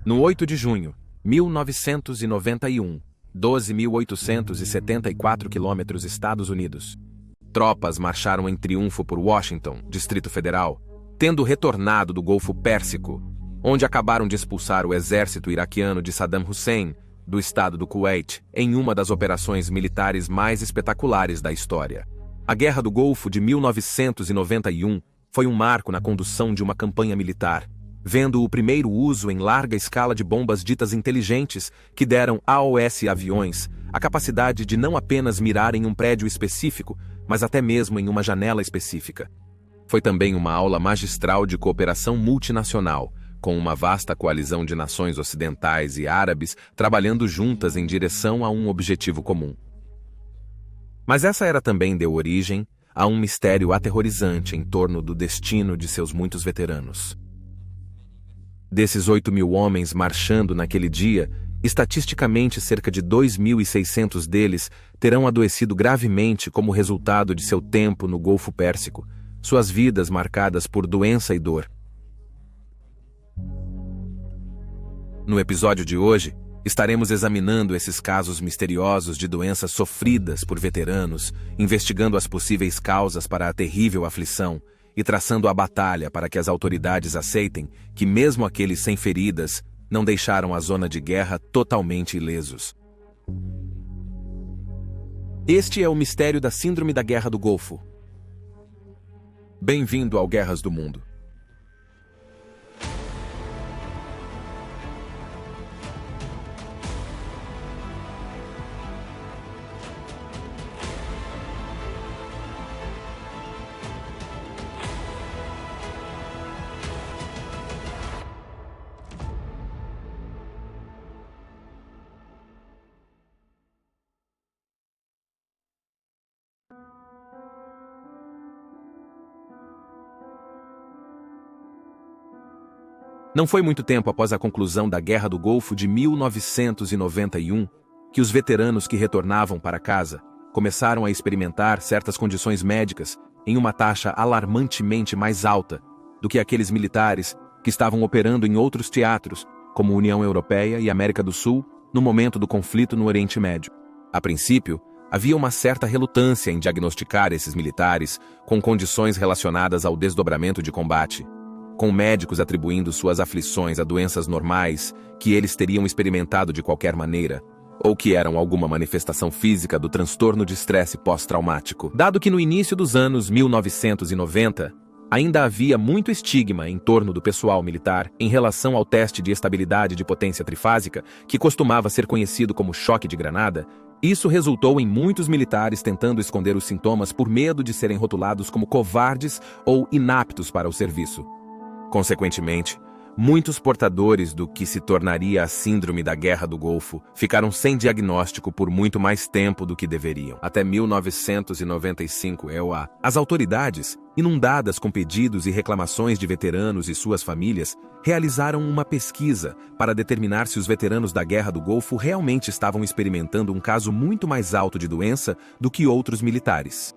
No 8 de junho, 1991, 12.874 quilômetros Estados Unidos. Tropas marcharam em triunfo por Washington, Distrito Federal, tendo retornado do Golfo Pérsico, onde acabaram de expulsar o exército iraquiano de Saddam Hussein do estado do Kuwait em uma das operações militares mais espetaculares da história. A Guerra do Golfo de 1991 foi um marco na condução de uma campanha militar, vendo o primeiro uso em larga escala de bombas ditas inteligentes que deram aos aviões a capacidade de não apenas mirar em um prédio específico, mas até mesmo em uma janela específica. Foi também uma aula magistral de cooperação multinacional, com uma vasta coalizão de nações ocidentais e árabes trabalhando juntas em direção a um objetivo comum. Mas essa era também deu origem a um mistério aterrorizante em torno do destino de seus muitos veteranos. Desses 8.000 homens marchando naquele dia, estatisticamente cerca de 2.600 deles terão adoecido gravemente como resultado de seu tempo no Golfo Pérsico, suas vidas marcadas por doença e dor. No episódio de hoje, estaremos examinando esses casos misteriosos de doenças sofridas por veteranos, investigando as possíveis causas para a terrível aflição e traçando a batalha para que as autoridades aceitem que mesmo aqueles sem feridas não deixaram a zona de guerra totalmente ilesos. Este é o mistério da Síndrome da Guerra do Golfo. Bem-vindo ao Guerras do Mundo. Não foi muito tempo após a conclusão da Guerra do Golfo de 1991 que os veteranos que retornavam para casa começaram a experimentar certas condições médicas em uma taxa alarmantemente mais alta do que aqueles militares que estavam operando em outros teatros, como União Europeia e América do Sul, no momento do conflito no Oriente Médio. A princípio, havia uma certa relutância em diagnosticar esses militares com condições relacionadas ao desdobramento de combate, com médicos atribuindo suas aflições a doenças normais que eles teriam experimentado de qualquer maneira, ou que eram alguma manifestação física do transtorno de estresse pós-traumático. Dado que no início dos anos 1990, ainda havia muito estigma em torno do pessoal militar em relação ao teste de estabilidade de potência trifásica, que costumava ser conhecido como choque de granada, isso resultou em muitos militares tentando esconder os sintomas por medo de serem rotulados como covardes ou inaptos para o serviço. Consequentemente, muitos portadores do que se tornaria a Síndrome da Guerra do Golfo ficaram sem diagnóstico por muito mais tempo do que deveriam. Até 1995, as autoridades, inundadas com pedidos e reclamações de veteranos e suas famílias, realizaram uma pesquisa para determinar se os veteranos da Guerra do Golfo realmente estavam experimentando um caso muito mais alto de doença do que outros militares.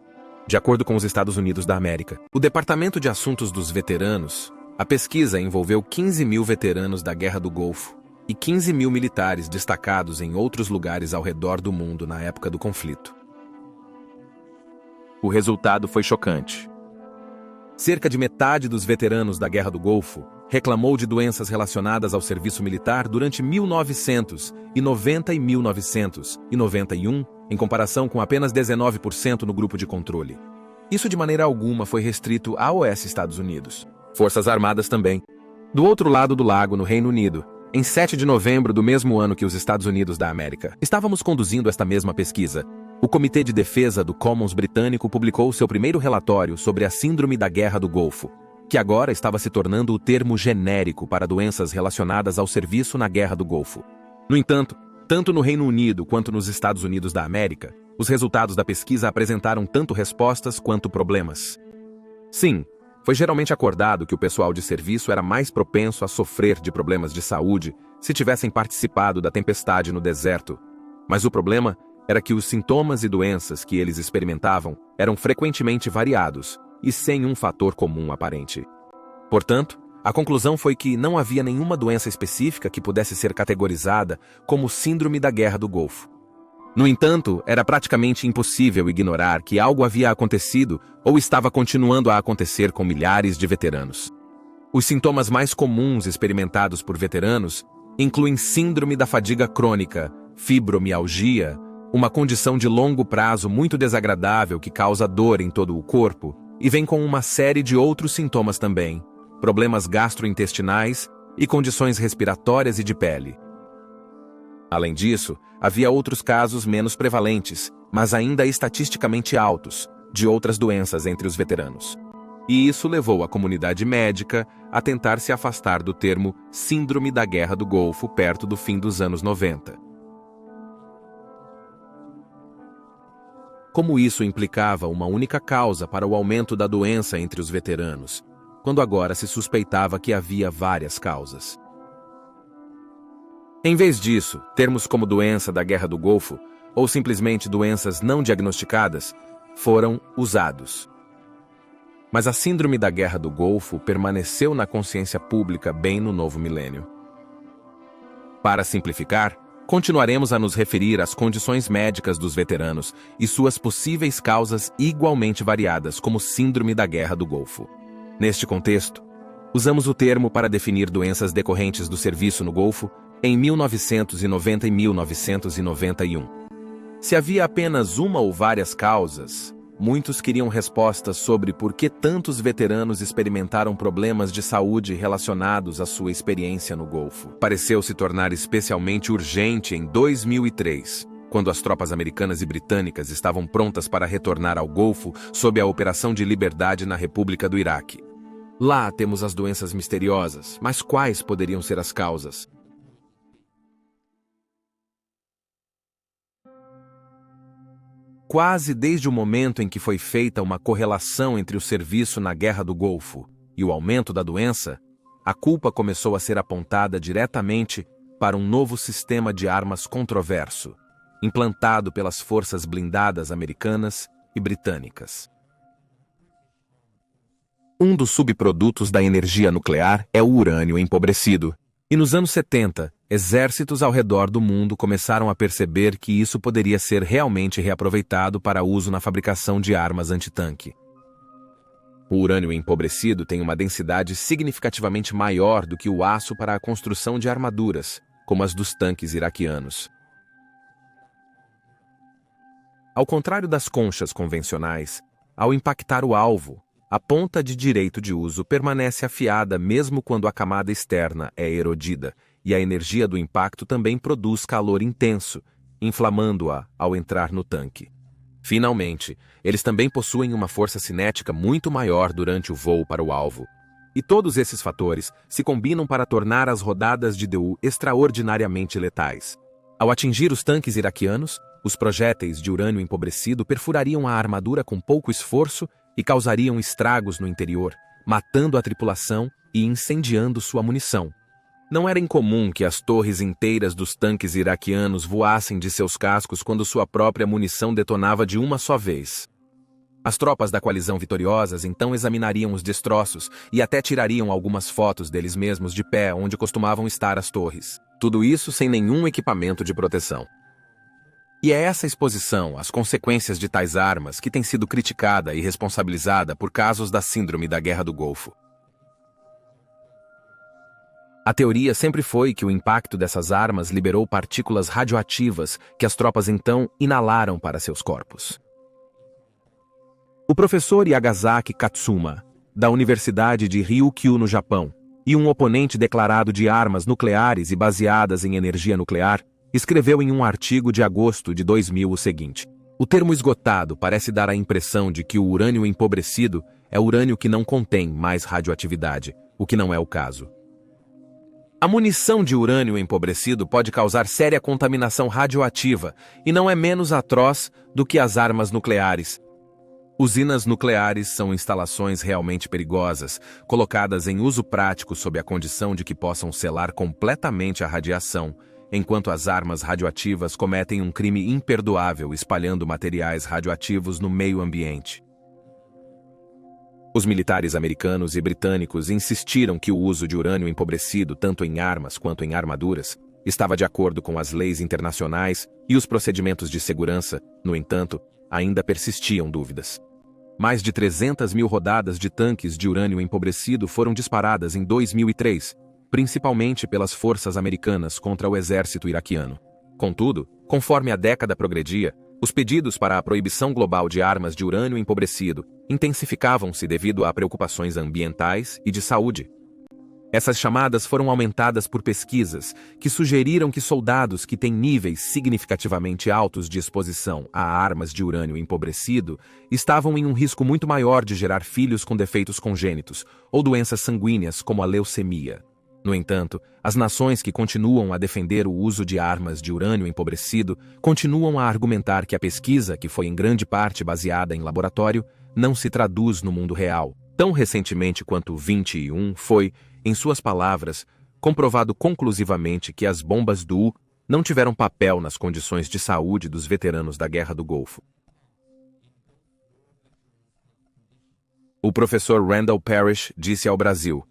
De acordo com os Estados Unidos da América, o Departamento de Assuntos dos Veteranos, a pesquisa envolveu 15.000 veteranos da Guerra do Golfo e 15.000 militares destacados em outros lugares ao redor do mundo na época do conflito. O resultado foi chocante. Cerca de metade dos veteranos da Guerra do Golfo reclamou de doenças relacionadas ao serviço militar durante 1990 e 1991, em comparação com apenas 19% no grupo de controle. Isso de maneira alguma foi restrito aos Estados Unidos. Forças Armadas também. Do outro lado do lago, no Reino Unido, em 7 de novembro do mesmo ano que os Estados Unidos da América, estávamos conduzindo esta mesma pesquisa. O Comitê de Defesa do Commons britânico publicou seu primeiro relatório sobre a Síndrome da Guerra do Golfo, que agora estava se tornando o termo genérico para doenças relacionadas ao serviço na Guerra do Golfo. No entanto, tanto no Reino Unido quanto nos Estados Unidos da América, os resultados da pesquisa apresentaram tanto respostas quanto problemas. Sim, foi geralmente acordado que o pessoal de serviço era mais propenso a sofrer de problemas de saúde se tivessem participado da tempestade no deserto. Mas o problema era que os sintomas e doenças que eles experimentavam eram frequentemente variados e sem um fator comum aparente. Portanto, A conclusão foi que não havia nenhuma doença específica que pudesse ser categorizada como Síndrome da Guerra do Golfo. No entanto, era praticamente impossível ignorar que algo havia acontecido ou estava continuando a acontecer com milhares de veteranos. Os sintomas mais comuns experimentados por veteranos incluem síndrome da fadiga crônica, fibromialgia, uma condição de longo prazo muito desagradável que causa dor em todo o corpo, e vem com uma série de outros sintomas também, problemas gastrointestinais e condições respiratórias e de pele. Além disso, havia outros casos menos prevalentes, mas ainda estatisticamente altos, de outras doenças entre os veteranos. E isso levou a comunidade médica a tentar se afastar do termo Síndrome da Guerra do Golfo perto do fim dos anos 90. Como isso implicava uma única causa para o aumento da doença entre os veteranos, quando agora se suspeitava que havia várias causas. Em vez disso, termos como doença da Guerra do Golfo, ou simplesmente doenças não diagnosticadas, foram usados. Mas a Síndrome da Guerra do Golfo permaneceu na consciência pública bem no novo milênio. Para simplificar, continuaremos a nos referir às condições médicas dos veteranos e suas possíveis causas igualmente variadas como Síndrome da Guerra do Golfo. Neste contexto, usamos o termo para definir doenças decorrentes do serviço no Golfo em 1990 e 1991. Se havia apenas uma ou várias causas, muitos queriam respostas sobre por que tantos veteranos experimentaram problemas de saúde relacionados à sua experiência no Golfo. Pareceu se tornar especialmente urgente em 2003, quando as tropas americanas e britânicas estavam prontas para retornar ao Golfo sob a Operação de Liberdade na República do Iraque. Lá temos as doenças misteriosas, mas quais poderiam ser as causas? Quase desde o momento em que foi feita uma correlação entre o serviço na Guerra do Golfo e o aumento da doença, a culpa começou a ser apontada diretamente para um novo sistema de armas controverso, implantado pelas forças blindadas americanas e britânicas. Um dos subprodutos da energia nuclear é o urânio empobrecido, e nos anos 70, exércitos ao redor do mundo começaram a perceber que isso poderia ser realmente reaproveitado para uso na fabricação de armas antitanque. O urânio empobrecido tem uma densidade significativamente maior do que o aço para a construção de armaduras, como as dos tanques iraquianos. Ao contrário das conchas convencionais, ao impactar o alvo, a ponta de direito de uso permanece afiada mesmo quando a camada externa é erodida, e a energia do impacto também produz calor intenso, inflamando-a ao entrar no tanque. Finalmente, eles também possuem uma força cinética muito maior durante o voo para o alvo. E todos esses fatores se combinam para tornar as rodadas de DU extraordinariamente letais. Ao atingir os tanques iraquianos, os projéteis de urânio empobrecido perfurariam a armadura com pouco esforço e causariam estragos no interior, matando a tripulação e incendiando sua munição. Não era incomum que as torres inteiras dos tanques iraquianos voassem de seus cascos quando sua própria munição detonava de uma só vez. As tropas da coalizão vitoriosas então examinariam os destroços e até tirariam algumas fotos deles mesmos de pé onde costumavam estar as torres. Tudo isso sem nenhum equipamento de proteção. E é essa exposição às consequências de tais armas que tem sido criticada e responsabilizada por casos da Síndrome da Guerra do Golfo. A teoria sempre foi que o impacto dessas armas liberou partículas radioativas que as tropas então inalaram para seus corpos. O professor Yagasaki Katsuma, da Universidade de Ryukyu, no Japão, e um oponente declarado de armas nucleares e baseadas em energia nuclear, escreveu em um artigo de agosto de 2000 o seguinte: o termo esgotado parece dar a impressão de que o urânio empobrecido é urânio que não contém mais radioatividade, o que não é o caso. A munição de urânio empobrecido pode causar séria contaminação radioativa e não é menos atroz do que as armas nucleares. Usinas nucleares são instalações realmente perigosas, colocadas em uso prático sob a condição de que possam selar completamente a radiação, enquanto as armas radioativas cometem um crime imperdoável espalhando materiais radioativos no meio ambiente. Os militares americanos e britânicos insistiram que o uso de urânio empobrecido, tanto em armas quanto em armaduras, estava de acordo com as leis internacionais e os procedimentos de segurança. No entanto, ainda persistiam dúvidas. Mais de 300 mil rodadas de tanques de urânio empobrecido foram disparadas em 2003, principalmente pelas forças americanas contra o exército iraquiano. Contudo, conforme a década progredia, os pedidos para a proibição global de armas de urânio empobrecido intensificavam-se devido a preocupações ambientais e de saúde. Essas chamadas foram aumentadas por pesquisas que sugeriram que soldados que têm níveis significativamente altos de exposição a armas de urânio empobrecido estavam em um risco muito maior de gerar filhos com defeitos congênitos ou doenças sanguíneas como a leucemia. No entanto, as nações que continuam a defender o uso de armas de urânio empobrecido continuam a argumentar que a pesquisa, que foi em grande parte baseada em laboratório, não se traduz no mundo real. Tão recentemente quanto o 21 foi, em suas palavras, comprovado conclusivamente que as bombas do não tiveram papel nas condições de saúde dos veteranos da Guerra do Golfo. O professor Randall Parrish disse ao Brasil,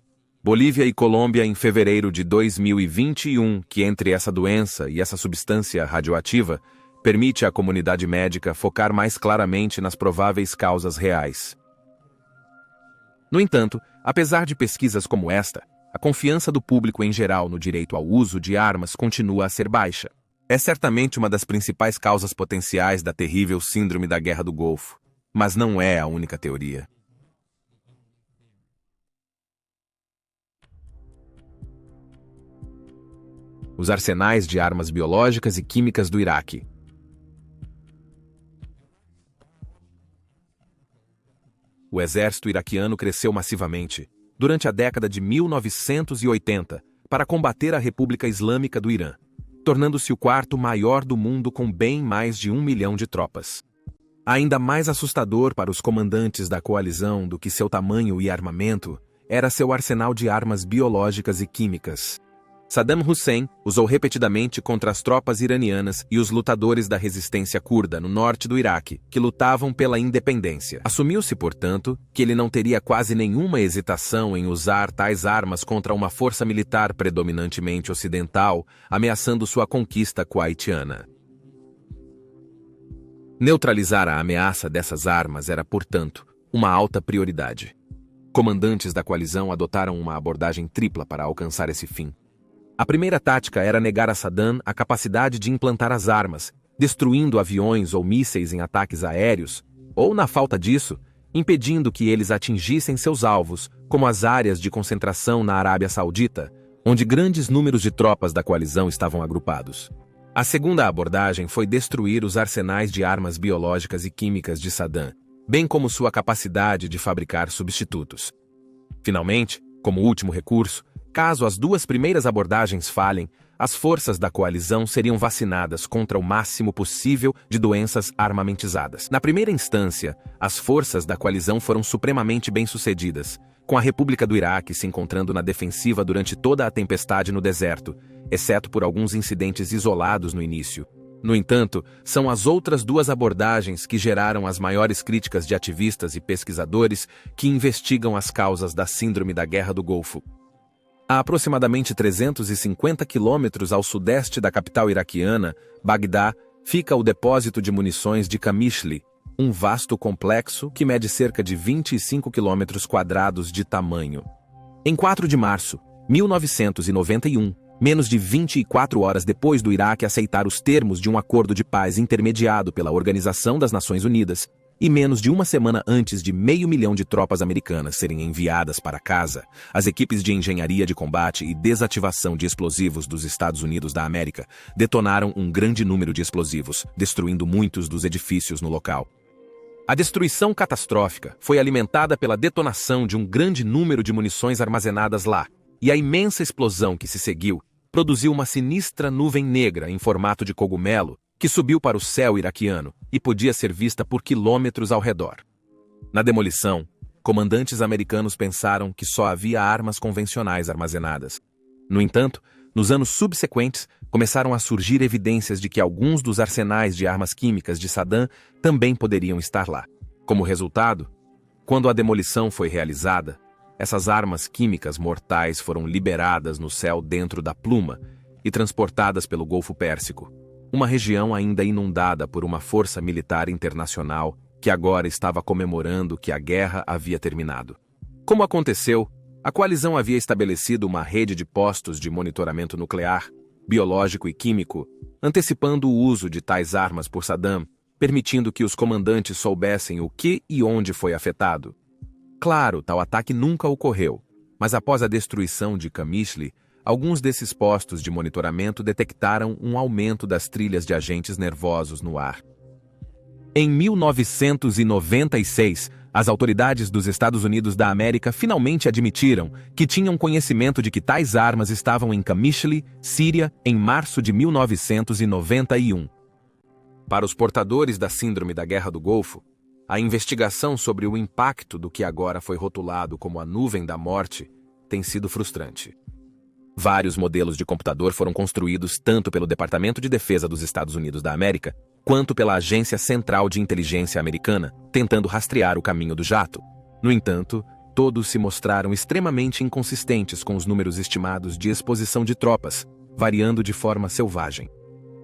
Bolívia e Colômbia em fevereiro de 2021 que entre essa doença e essa substância radioativa permite à comunidade médica focar mais claramente nas prováveis causas reais. No entanto, apesar de pesquisas como esta, a confiança do público em geral no direito ao uso de armas continua a ser baixa. É certamente uma das principais causas potenciais da terrível síndrome da Guerra do Golfo, mas não é a única teoria. Os arsenais de armas biológicas e químicas do Iraque. O exército iraquiano cresceu massivamente, durante a década de 1980, para combater a República Islâmica do Irã, tornando-se o quarto maior do mundo com bem mais de 1 milhão de tropas. Ainda mais assustador para os comandantes da coalizão do que seu tamanho e armamento era seu arsenal de armas biológicas e químicas. Saddam Hussein usou repetidamente contra as tropas iranianas e os lutadores da resistência curda no norte do Iraque, que lutavam pela independência. Assumiu-se, portanto, que ele não teria quase nenhuma hesitação em usar tais armas contra uma força militar predominantemente ocidental, ameaçando sua conquista kuwaitiana. Neutralizar a ameaça dessas armas era, portanto, uma alta prioridade. Comandantes da coalizão adotaram uma abordagem tripla para alcançar esse fim. A primeira tática era negar a Saddam a capacidade de implantar as armas, destruindo aviões ou mísseis em ataques aéreos, ou, na falta disso, impedindo que eles atingissem seus alvos, como as áreas de concentração na Arábia Saudita, onde grandes números de tropas da coalizão estavam agrupados. A segunda abordagem foi destruir os arsenais de armas biológicas e químicas de Saddam, bem como sua capacidade de fabricar substitutos. Finalmente, como último recurso, caso as duas primeiras abordagens falhem, as forças da coalizão seriam vacinadas contra o máximo possível de doenças armamentizadas. Na primeira instância, as forças da coalizão foram supremamente bem-sucedidas, com a República do Iraque se encontrando na defensiva durante toda a tempestade no deserto, exceto por alguns incidentes isolados no início. No entanto, são as outras duas abordagens que geraram as maiores críticas de ativistas e pesquisadores que investigam as causas da síndrome da Guerra do Golfo. A aproximadamente 350 quilômetros ao sudeste da capital iraquiana, Bagdá, fica o depósito de munições de Qamishli, um vasto complexo que mede cerca de 25 quilômetros quadrados de tamanho. Em 4 de março de 1991, menos de 24 horas depois do Iraque aceitar os termos de um acordo de paz intermediado pela Organização das Nações Unidas, e menos de uma semana antes de 500 mil de tropas americanas serem enviadas para casa, as equipes de engenharia de combate e desativação de explosivos dos Estados Unidos da América detonaram um grande número de explosivos, destruindo muitos dos edifícios no local. A destruição catastrófica foi alimentada pela detonação de um grande número de munições armazenadas lá, e a imensa explosão que se seguiu produziu uma sinistra nuvem negra em formato de cogumelo que subiu para o céu iraquiano e podia ser vista por quilômetros ao redor. Na demolição, comandantes americanos pensaram que só havia armas convencionais armazenadas. No entanto, nos anos subsequentes, começaram a surgir evidências de que alguns dos arsenais de armas químicas de Saddam também poderiam estar lá. Como resultado, Quando a demolição foi realizada, essas armas químicas mortais foram liberadas no céu dentro da pluma e transportadas pelo Golfo Pérsico, uma região ainda inundada por uma força militar internacional que agora estava comemorando que a guerra havia terminado. Como aconteceu, a coalizão havia estabelecido uma rede de postos de monitoramento nuclear, biológico e químico, antecipando o uso de tais armas por Saddam, permitindo que os comandantes soubessem o que e onde foi afetado. Claro, tal ataque nunca ocorreu, mas após a destruição de Qamishli, alguns desses postos de monitoramento detectaram um aumento das trilhas de agentes nervosos no ar. Em 1996, as autoridades dos Estados Unidos da América finalmente admitiram que tinham conhecimento de que tais armas estavam em Qamishli, Síria, em março de 1991. Para os portadores da síndrome da Guerra do Golfo, a investigação sobre o impacto do que agora foi rotulado como a nuvem da morte tem sido frustrante. Vários modelos de computador foram construídos tanto pelo Departamento de Defesa dos Estados Unidos da América quanto pela Agência Central de Inteligência Americana, tentando rastrear o caminho do jato. No entanto, todos se mostraram extremamente inconsistentes com os números estimados de exposição de tropas, variando de forma selvagem.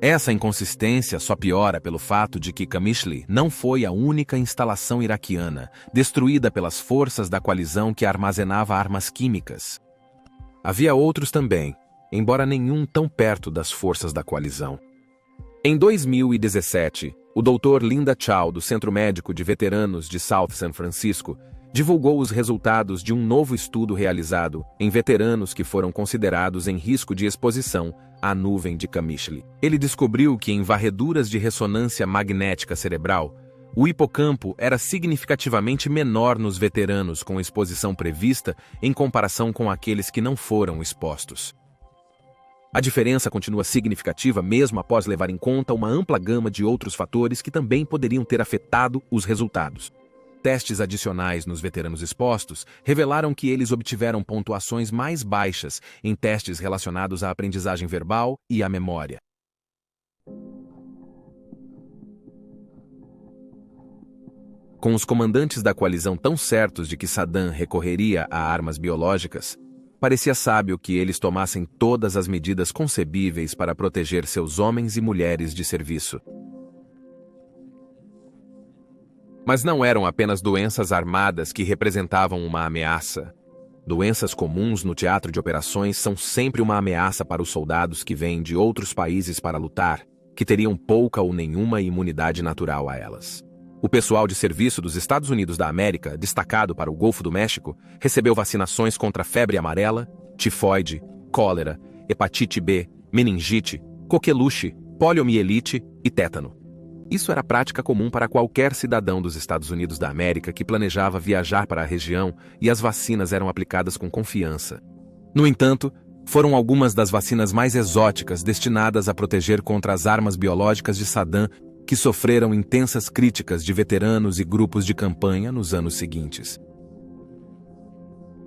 Essa inconsistência só piora pelo fato de que Qamishli não foi a única instalação iraquiana destruída pelas forças da coalizão que armazenava armas químicas. Havia outros também, embora nenhum tão perto das forças da coalizão. Em 2017, o Dr. Linda Chow, do Centro Médico de Veteranos de South San Francisco, divulgou os resultados de um novo estudo realizado em veteranos que foram considerados em risco de exposição à nuvem de Qamishli. Ele descobriu que em varreduras de ressonância magnética cerebral, o hipocampo era significativamente menor nos veteranos com exposição prevista em comparação com aqueles que não foram expostos. A diferença continua significativa mesmo após levar em conta uma ampla gama de outros fatores que também poderiam ter afetado os resultados. Testes adicionais nos veteranos expostos revelaram que eles obtiveram pontuações mais baixas em testes relacionados à aprendizagem verbal e à memória. Com os comandantes da coalizão tão certos de que Saddam recorreria a armas biológicas, parecia sábio que eles tomassem todas as medidas concebíveis para proteger seus homens e mulheres de serviço. Mas não eram apenas doenças armadas que representavam uma ameaça. Doenças comuns no teatro de operações são sempre uma ameaça para os soldados que vêm de outros países para lutar, que teriam pouca ou nenhuma imunidade natural a elas. O pessoal de serviço dos Estados Unidos da América, destacado para o Golfo do México, recebeu vacinações contra febre amarela, tifoide, cólera, hepatite B, meningite, coqueluche, poliomielite e tétano. Isso era prática comum para qualquer cidadão dos Estados Unidos da América que planejava viajar para a região e as vacinas eram aplicadas com confiança. No entanto, foram algumas das vacinas mais exóticas destinadas a proteger contra as armas biológicas de Saddam que sofreram intensas críticas de veteranos e grupos de campanha nos anos seguintes.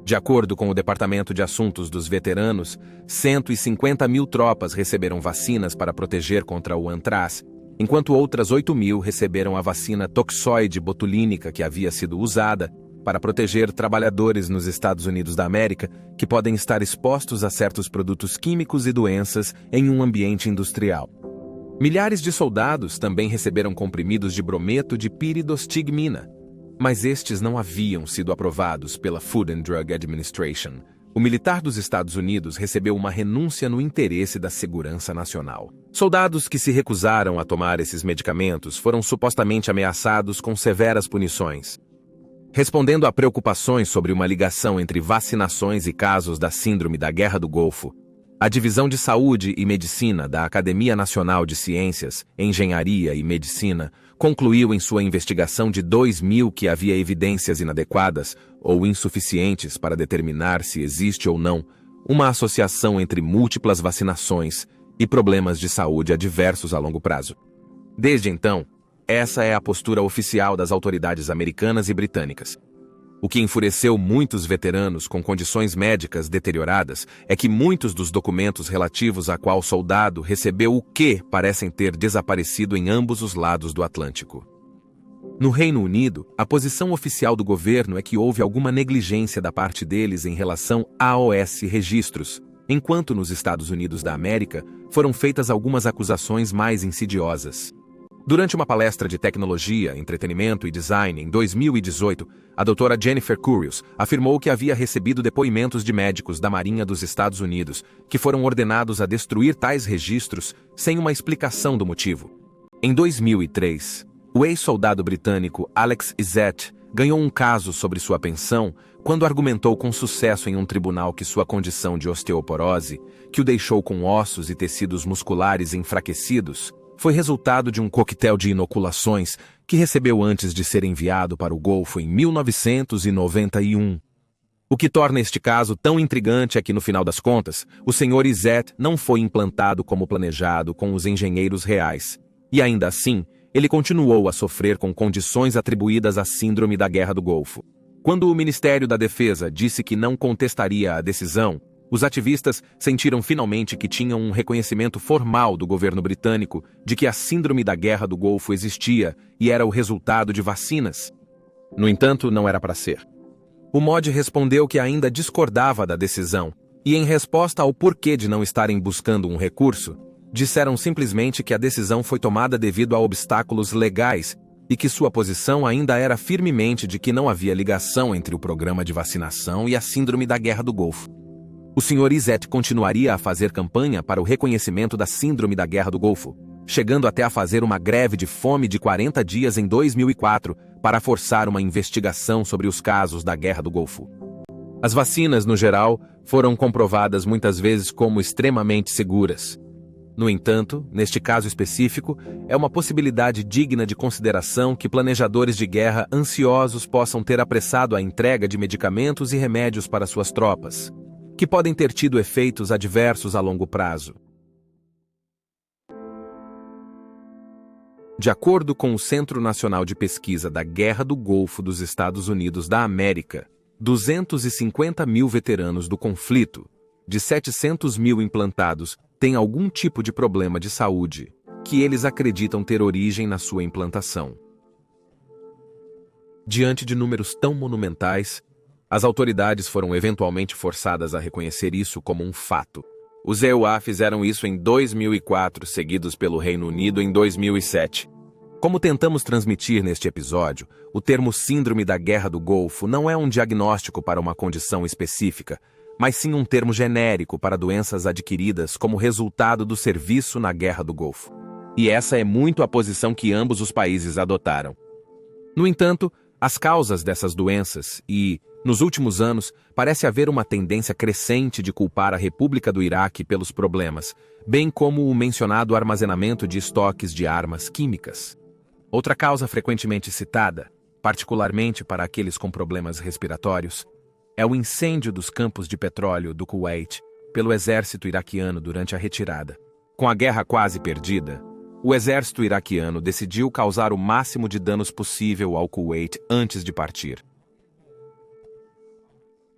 De acordo com o Departamento de Assuntos dos Veteranos, 150 mil tropas receberam vacinas para proteger contra o antraz, enquanto outras 8 mil receberam a vacina toxoide botulínica que havia sido usada para proteger trabalhadores nos Estados Unidos da América que podem estar expostos a certos produtos químicos e doenças em um ambiente industrial. Milhares de soldados também receberam comprimidos de brometo de piridostigmina, mas estes não haviam sido aprovados pela Food and Drug Administration. O militar dos Estados Unidos recebeu uma renúncia no interesse da segurança nacional. Soldados que se recusaram a tomar esses medicamentos foram supostamente ameaçados com severas punições. Respondendo a preocupações sobre uma ligação entre vacinações e casos da Síndrome da Guerra do Golfo, a Divisão de Saúde e Medicina da Academia Nacional de Ciências, Engenharia e Medicina concluiu em sua investigação de 2000 que havia evidências inadequadas ou insuficientes para determinar se existe ou não uma associação entre múltiplas vacinações e problemas de saúde adversos a longo prazo. Desde então, essa é a postura oficial das autoridades americanas e britânicas. O que enfureceu muitos veteranos com condições médicas deterioradas é que muitos dos documentos relativos a qual soldado recebeu o que parecem ter desaparecido em ambos os lados do Atlântico. No Reino Unido, a posição oficial do governo é que houve alguma negligência da parte deles em relação aos registros, enquanto nos Estados Unidos da América foram feitas algumas acusações mais insidiosas. Durante uma palestra de tecnologia, entretenimento e design em 2018, a doutora Jennifer Curios afirmou que havia recebido depoimentos de médicos da Marinha dos Estados Unidos que foram ordenados a destruir tais registros sem uma explicação do motivo. Em 2003, o ex-soldado britânico Alex Izzet ganhou um caso sobre sua pensão quando argumentou com sucesso em um tribunal que sua condição de osteoporose, que o deixou com ossos e tecidos musculares enfraquecidos, foi resultado de um coquetel de inoculações que recebeu antes de ser enviado para o Golfo em 1991. O que torna este caso tão intrigante é que, no final das contas, o Sr. Izzet não foi implantado como planejado com os engenheiros reais. E ainda assim, ele continuou a sofrer com condições atribuídas à síndrome da Guerra do Golfo. Quando o Ministério da Defesa disse que não contestaria a decisão, os ativistas sentiram finalmente que tinham um reconhecimento formal do governo britânico de que a síndrome da Guerra do Golfo existia e era o resultado de vacinas. No entanto, não era para ser. O MOD respondeu que ainda discordava da decisão, e em resposta ao porquê de não estarem buscando um recurso, disseram simplesmente que a decisão foi tomada devido a obstáculos legais e que sua posição ainda era firmemente de que não havia ligação entre o programa de vacinação e a síndrome da Guerra do Golfo. O Sr. Izzet continuaria a fazer campanha para o reconhecimento da síndrome da Guerra do Golfo, chegando até a fazer uma greve de fome de 40 dias em 2004 para forçar uma investigação sobre os casos da Guerra do Golfo. As vacinas, no geral, foram comprovadas muitas vezes como extremamente seguras. No entanto, neste caso específico, é uma possibilidade digna de consideração que planejadores de guerra ansiosos possam ter apressado a entrega de medicamentos e remédios para suas tropas, que podem ter tido efeitos adversos a longo prazo. De acordo com o Centro Nacional de Pesquisa da Guerra do Golfo dos Estados Unidos da América, 250 mil veteranos do conflito, de 700 mil implantados, têm algum tipo de problema de saúde, que eles acreditam ter origem na sua implantação. Diante de números tão monumentais, as autoridades foram eventualmente forçadas a reconhecer isso como um fato. Os EUA fizeram isso em 2004, seguidos pelo Reino Unido em 2007. Como tentamos transmitir neste episódio, o termo Síndrome da Guerra do Golfo não é um diagnóstico para uma condição específica, mas sim um termo genérico para doenças adquiridas como resultado do serviço na Guerra do Golfo. E essa é muito a posição que ambos os países adotaram. No entanto, as causas dessas doenças e, nos últimos anos, parece haver uma tendência crescente de culpar a República do Iraque pelos problemas, bem como o mencionado armazenamento de estoques de armas químicas. Outra causa frequentemente citada, particularmente para aqueles com problemas respiratórios, é o incêndio dos campos de petróleo do Kuwait pelo exército iraquiano durante a retirada. Com a guerra quase perdida, o exército iraquiano decidiu causar o máximo de danos possível ao Kuwait antes de partir.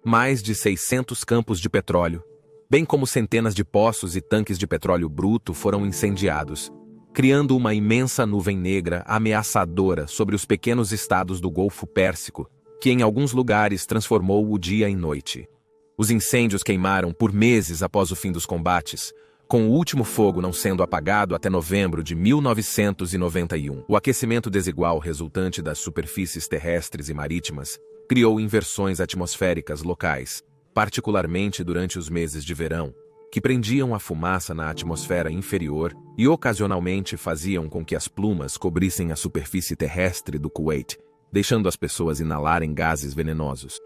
Mais de 600 campos de petróleo, bem como centenas de poços e tanques de petróleo bruto foram incendiados, criando uma imensa nuvem negra ameaçadora sobre os pequenos estados do Golfo Pérsico, que em alguns lugares transformou o dia em noite. Os incêndios queimaram por meses após o fim dos combates, com o último fogo não sendo apagado até novembro de 1991. O aquecimento desigual resultante das superfícies terrestres e marítimas criou inversões atmosféricas locais, particularmente durante os meses de verão, que prendiam a fumaça na atmosfera inferior e ocasionalmente faziam com que as plumas cobrissem a superfície terrestre do Kuwait, deixando as pessoas inalarem gases venenosos.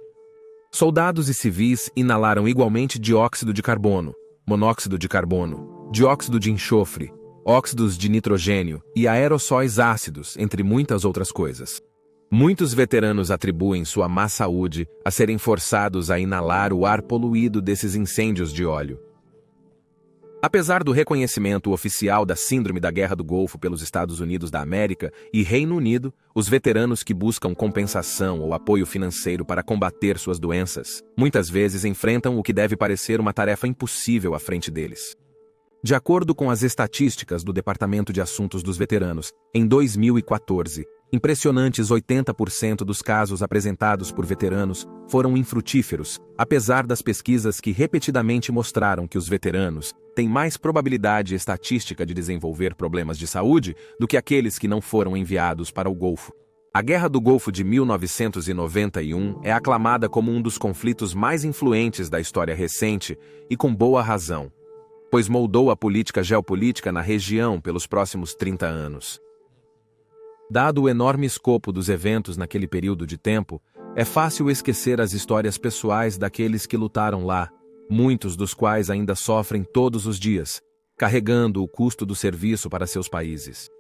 Soldados e civis inalaram igualmente dióxido de carbono, monóxido de carbono, dióxido de enxofre, óxidos de nitrogênio e aerossóis ácidos, entre muitas outras coisas. Muitos veteranos atribuem sua má saúde a serem forçados a inalar o ar poluído desses incêndios de óleo. Apesar do reconhecimento oficial da Síndrome da Guerra do Golfo pelos Estados Unidos da América e Reino Unido, os veteranos que buscam compensação ou apoio financeiro para combater suas doenças, muitas vezes enfrentam o que deve parecer uma tarefa impossível à frente deles. De acordo com as estatísticas do Departamento de Assuntos dos Veteranos, em 2014, Impressionantes 80% dos casos apresentados por veteranos foram infrutíferos, apesar das pesquisas que repetidamente mostraram que os veteranos têm mais probabilidade estatística de desenvolver problemas de saúde do que aqueles que não foram enviados para o Golfo. A Guerra do Golfo de 1991 é aclamada como um dos conflitos mais influentes da história recente e com boa razão, pois moldou a política geopolítica na região pelos próximos 30 anos. Dado o enorme escopo dos eventos naquele período de tempo, é fácil esquecer as histórias pessoais daqueles que lutaram lá, muitos dos quais ainda sofrem todos os dias, carregando o custo do serviço para seus países.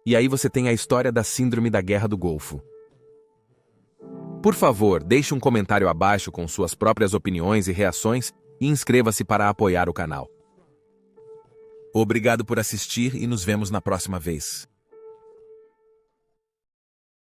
E aí você tem a história da Síndrome da Guerra do Golfo. Por favor, deixe um comentário abaixo com suas próprias opiniões e reações e inscreva-se para apoiar o canal. Obrigado por assistir e nos vemos na próxima vez.